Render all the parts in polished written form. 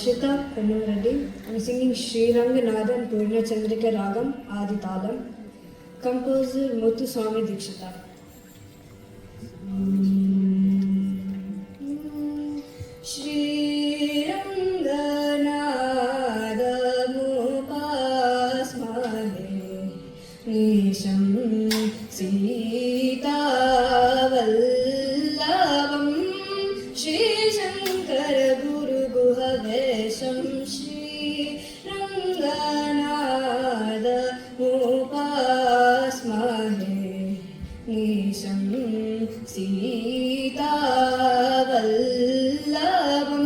Shita Pennureddy. I'm singing Sri Ranganathan Purna Chandrika Ragam Aditalam. Composer Muthuswami Dikshita. Shri Ranganathamupasmahe Nisham Sitavallabam Shri Shankara Guru Guhavesham Shri Ranganathamupasmahe Nisham Sitavallabam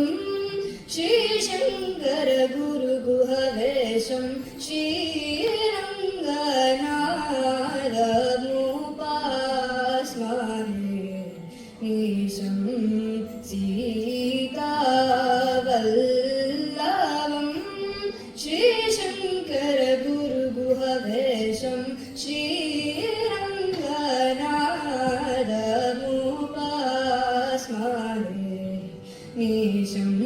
Shri Shankara Guru Guhavesham Shri Ranganathamupasmahe Nisham Sitavallabam Shri Shankara Guru Guhavesham Shri Ranganathamupasmahe Nisham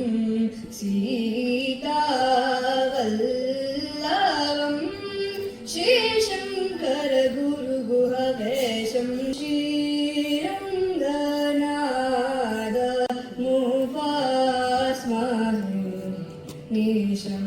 Sitavallabam Shri Shankara Guru Guhavesham Shri Ranganathamupasmahe Nisham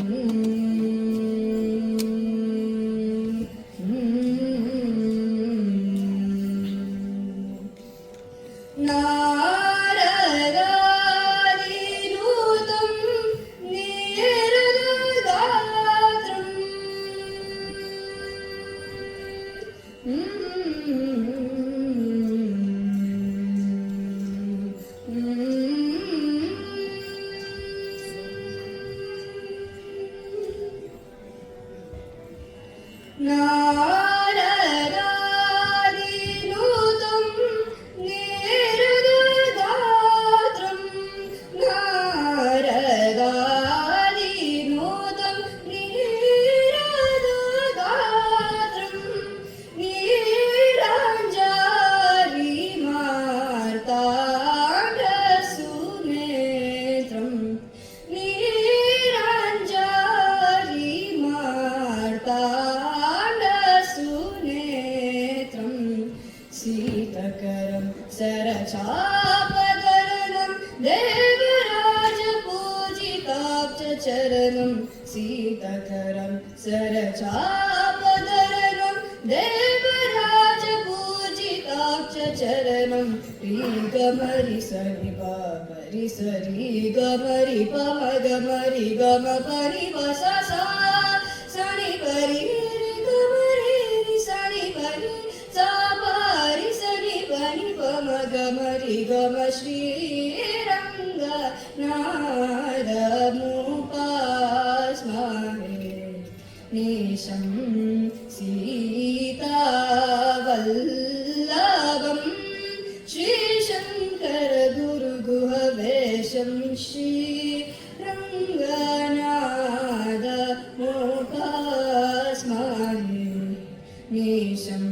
Naradanutam Niradhatram Naradanutam Niradhatram Naradanutam Niradhatram Niranjari Martanda Sunetram Niranjari Martanda Sunetram Sitakaram Sarachapadaranam Devaraja Pujitapcha Charanam Sitakaram Sarachapadaranam Devaraja Pujitapcha Charanam Rigamari Sariva Pari Sari Gamari Pamagamari Gama Pari Vasasa Sani Pari Gamari Sani Pari Sapari Sani Pani Pamagamari Gama Shri Ranganathamupasmahe Nisham Sitavallabam Shri Shankara Guru Guhavesham Shri Ranganathamupasmahe Nisham